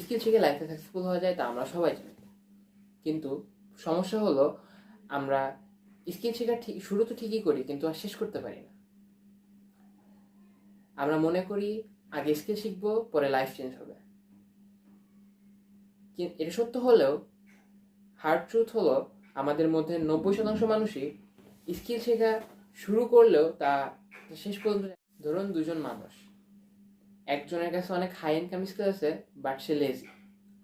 Skill শিখে লাইফে successful হওয়া যায় তা আমরা সবাই জানি, কিন্তু সমস্যা হলো আমরা স্কিল শেখা ঠিক শুরু তো ঠিকই করি কিন্তু আর শেষ করতে পারি না। আমরা মনে করি আগে স্কিল শিখবো পরে লাইফ চেঞ্জ হবে, এটা সত্য হলেও হার্ড ট্রুথ হলো আমাদের মধ্যে 90% মানুষই স্কিল শেখা শুরু করলেও তা শেষ পর্যন্ত। ধরুন দুজন মানুষ, একজনের কাছে অনেক হাই ইনকাম স্কিল আছে বাট সে লেজি,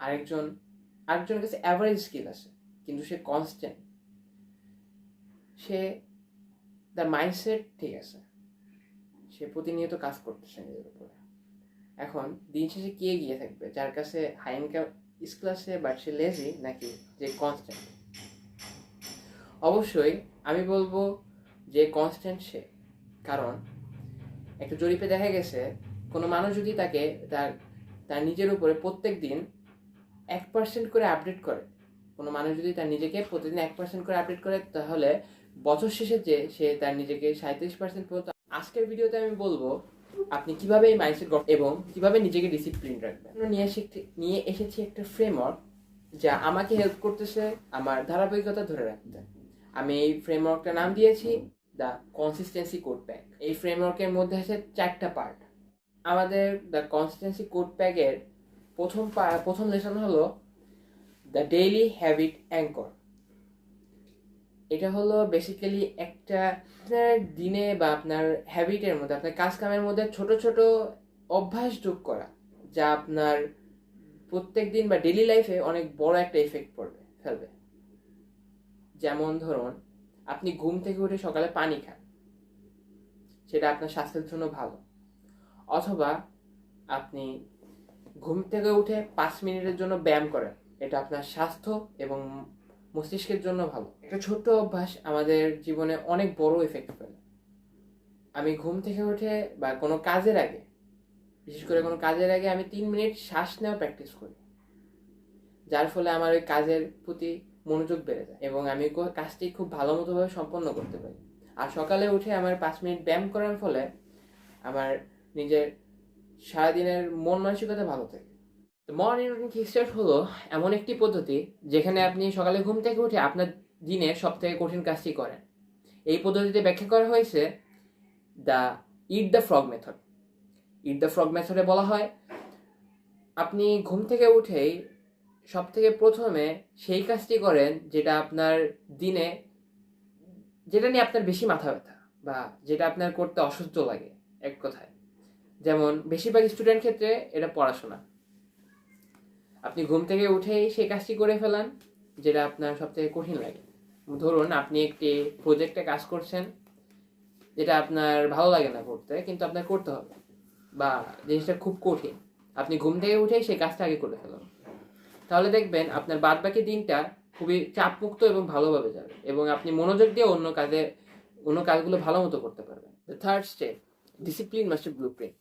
আরেকজনের কাছে অ্যাভারেজ স্কিল আছে কিন্তু সে কনস্ট্যান্ট, সে তার মাইন্ডসেট ঠিক আছে, সে প্রতিনিয়ত কাজ করতেছে নিজের উপরে। এখন দিন শেষে কে এগিয়ে থাকবে, যার কাছে হাই ইনকাম স্কিল আছে বাট সে লেজি, নাকি যে কনস্ট্যান্ট? অবশ্যই আমি বলবো যে কনস্ট্যান্ট সে। কারণ একটা জরিপে দেখা গেছে কোনো মানুষ যদি তাকে তার তার নিজের উপরে প্রত্যেক দিন 1% করে আপডেট করে, কোনো মানুষ যদি তার নিজেকে প্রতিদিন 1% করে আপডেট করে, তাহলে বছর শেষে যে সে তার নিজেকে 37% পর্যন্ত। আজকের ভিডিওতে আমি বলবো আপনি কিভাবে এই মাইন্ডসেট এবং কিভাবে নিজেকে ডিসিপ্লিন রাখবেন। নিয়ে এসেছি একটা ফ্রেমওয়ার্ক যা আমাকে হেল্প করতেছে আমার ধারাবাহিকতা ধরে রাখতে। আমি এই ফ্রেমওয়ার্কটার নাম দিয়েছি দ্য কনসিস্টেন্সি কোড প্যাক। এই ফ্রেমওয়ার্কের মধ্যে আছে 4টা পার্ট। আমাদের দ্য কনসিস্টেন্সি কোড প্যাকের প্রথম লেসন হলো দ্য ডেইলি হ্যাবিট অ্যাঙ্কর। এটা হলো বেসিক্যালি একটা আপনার দিনে বা আপনার হ্যাবিটের মধ্যে, আপনার কাজ কামের মধ্যে ছোট ছোট অভ্যাস যোগ করা, যা আপনার প্রত্যেক দিন বা ডেইলি লাইফে অনেক বড় একটা এফেক্ট ফেলবে। যেমন ধরুন আপনি ঘুম থেকে উঠে সকালে পানি খান, সেটা আপনার স্বাস্থ্যের জন্য ভালো। অথবা আপনি ঘুম থেকে উঠে 5 মিনিটের জন্য ব্যায়াম করেন, এটা আপনার স্বাস্থ্য এবং মস্তিষ্কের জন্য ভালো। একটা ছোট্ট অভ্যাস আমাদের জীবনে অনেক বড় এফেক্ট ফেলে। আমি ঘুম থেকে উঠে বা কোনো কাজের আগে, বিশেষ করে কোনো কাজের আগে আমি 3 মিনিট শ্বাস নেওয়া প্র্যাকটিস করি, যার ফলে আমার ওই কাজের প্রতি মনোযোগ বেড়ে যায় এবং আমি কাজটি খুব ভালো মতোভাবে সম্পন্ন করতে পারি। আর সকালে উঠে আমার 5 মিনিট ব্যায়াম করার ফলে আমার নিজের সারাদিনের মন মানসিকতা ভালো থাকে। মর্নিং রুটিন কিকস্টার্ট হলো এমন একটি পদ্ধতি যেখানে আপনি সকালে ঘুম থেকে উঠে আপনার দিনের সব থেকে কঠিন কাজটি করেন। এই পদ্ধতিতে ব্যাখ্যা করা হয়েছে the it the frog method. It the frog মেথডে বলা হয় আপনি ঘুম থেকে উঠেই সব থেকে প্রথমে সেই কাজটি করেন যেটা আপনার দিনে, যেটা নিয়ে আপনার বেশি মাথা ব্যথা বা যেটা আপনার করতে অসহ্য লাগে। এক কথায়, যেমন বেশিরভাগ স্টুডেন্ট ক্ষেত্রে এটা পড়াশোনা। আপনি ঘুম থেকে উঠেই সেই কাজটি করে ফেলান যেটা আপনার সব থেকে কঠিন লাগে। ধরুন আপনি একটি প্রজেক্টে কাজ করছেন যেটা আপনার ভালো লাগে না করতে, কিন্তু আপনার করতে হবে, বা জিনিসটা খুব কঠিন, আপনি ঘুম থেকে উঠেই সেই কাজটা আগে করে ফেলুন। তাহলে দেখবেন আপনার বাদ বাকি দিনটা খুবই চাপমুক্ত এবং ভালোভাবে যাবে এবং আপনি মনোযোগ দিয়ে অন্য কাজগুলো ভালো মতো করতে পারবেন। The third step, discipline master blueprint.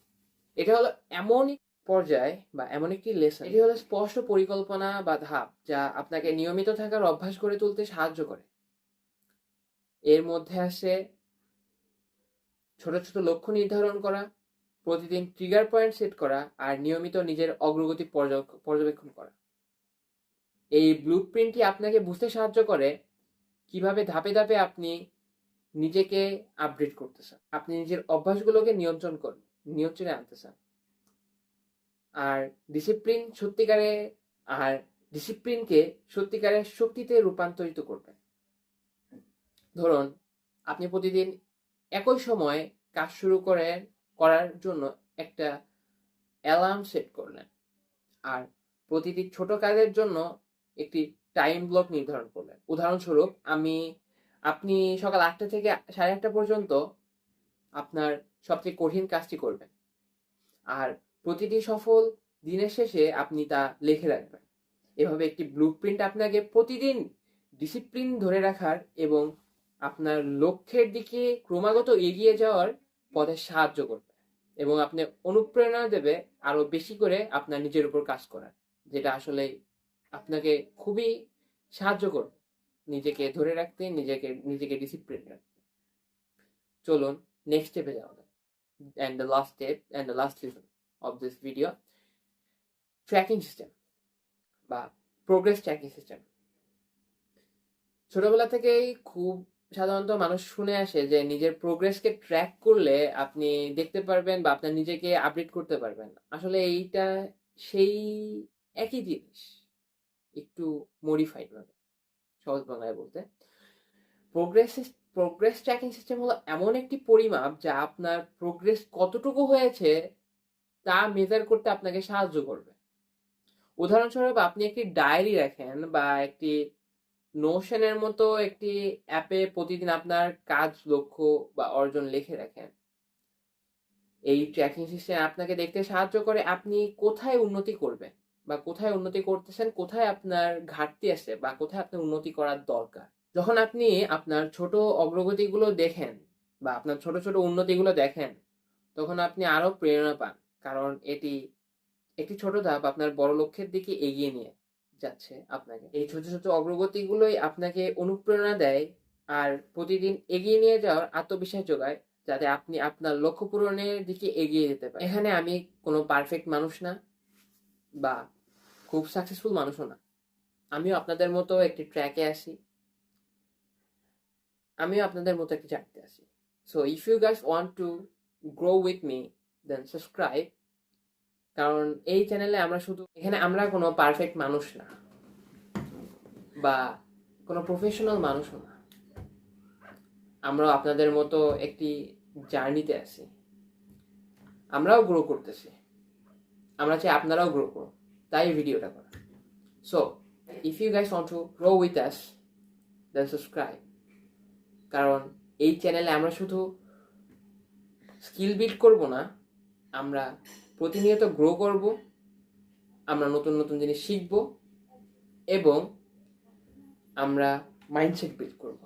এটা হলো এমন পর্যায় বা এমন একটি লেসন, এটি হলো স্পষ্ট পরিকল্পনা বা ধাপ যা আপনাকে নিয়মিত থাকার অভ্যাস করে তুলতে সাহায্য করে। এর মধ্যে আসে ছোট ছোট লক্ষ্য নির্ধারণ করা, প্রতিদিন ট্রিগার পয়েন্ট সেট করা, আর নিয়মিত নিজের অগ্রগতি পর্যবেক্ষণ করা। এই ব্লুপ্রিন্টটি আপনাকে বুঝতে সাহায্য করে কিভাবে ধাপে ধাপে আপনি নিজেকে আপডেট করতেছেন, আপনি নিজের অভ্যাসগুলোকে নিয়ন্ত্রণে আনতেছেন। আর ডিসিপ্লিনকে সত্যিকারের শক্তিতে রূপান্তরিত করবে। ধরুন আপনি প্রতিদিন একই সময়ে কাজ শুরু করার জন্য একটা অ্যালার্ম সেট করলেন, আর প্রতিটি ছোট কাজের জন্য একটি টাইম ব্লক নির্ধারণ করলেন। উদাহরণস্বরূপ আপনি সকাল 8টা থেকে 8:30 পর্যন্ত আপনার সবচেয়ে কঠিন কাজটি করবেন, আর প্রতিটি সফল দিনের শেষে আপনি তা লিখে রাখবেন। এভাবে একটি ব্লুপ্রিন্ট আপনাকে প্রতিদিন ডিসিপ্লিন ধরে রাখার এবং আপনার লক্ষ্যের দিকে ক্রমাগত এগিয়ে যাওয়ার পথে সাহায্য করবে এবং আপনি অনুপ্রেরণা দেবে আরো বেশি করে আপনার নিজের উপর কাজ করার, যেটা আসলে আপনাকে খুবই সাহায্য করবে নিজেকে ধরে রাখতে, নিজেকে ডিসিপ্লিন রাখতে। চলুন নেক্সট স্টেপে যাওয়া যাক। And the last step and the last lesson of this video, tracking system. বা প্রোগ্রেস ট্র্যাকিং সিস্টেম। ছোটবেলা থেকেই খুব সাধারণত মানুষ শুনে আসে যে নিজের প্রোগ্রেসকে ট্র্যাক করলে আপনি দেখতে পারবেন বা আপনার নিজেকে আপডেট করতে পারবেন। আসলে এইটা সেই একই জিনিস, একটু মডিফাইড ভাবে, সহজ বাংলায় বলতে। প্রোগ্রেস প্রোগ্রেস ট্র্যাকিং সিস্টেম হলো এমন একটি পরিমাপ যা আপনার প্রোগ্রেস কতটুকু হয়েছে তা মেজার করতে আপনাকে সাহায্য করবে। উদাহরণস্বরূপ আপনি একটি ডায়েরি রাখেন বা একটি নোশনের মতো একটি অ্যাপে প্রতিদিন আপনার কাজ, লক্ষ্য বা অর্জন লিখে রাখেন। এই ট্র্যাকিং সিস্টেম আপনাকে দেখতে সাহায্য করে আপনি কোথায় উন্নতি করবেন বা কোথায় উন্নতি করতেছেন, কোথায় আপনার ঘাটতি আছে বা কোথায় আপনার উন্নতি করার দরকার। যখন আপনি আপনার ছোট অগ্রগতিগুলো দেখেন বা আপনার ছোট ছোট উন্নতিগুলো দেখেন, তখন আপনি আরো প্রেরণা পান, কারণ এটি একটি ছোট ধাপ আপনার বড় লক্ষ্যের দিকে এগিয়ে নিয়ে যাচ্ছে আপনাকে। এই ছোট ছোট অগ্রগতিগুলোই আপনাকে অনুপ্রেরণা দেয় আর প্রতিদিন এগিয়ে নিয়ে যাওয়ার আত্মবিশ্বাস যোগায়, যাতে আপনি আপনার লক্ষ্য পূরণের দিকে এগিয়ে যেতে পারেন। এখানে আমি কোনো পারফেক্ট মানুষ না বা খুব সাকসেসফুল মানুষও না। আমিও আপনাদের মতো একটি ট্র্যাকে আসি, আমিও আপনাদের মতো একটি চাকরিতে আসি। So if you guys want to grow with me, then subscribe. কারণ এই চ্যানেলে এখানে আমরা কোনো পারফেক্ট মানুষ না বা কোনো প্রফেশনাল মানুষও না। আমরাও আপনাদের মতো একটি জার্নিতে আছি, আমরাও গ্রো করতেছি। আমরা চাই আপনারাও গ্রো করুন, তাই ভিডিওটা করা। So if you guys want to grow with us, then subscribe. কারণ এই চ্যানেলে আমরা শুধু স্কিল বিল্ড করব না, আমরা প্রতিনিয়ত গ্রো করব, আমরা নতুন নতুন জিনিস শিখব এবং আমরা মাইন্ডসেট বিল্ড করব।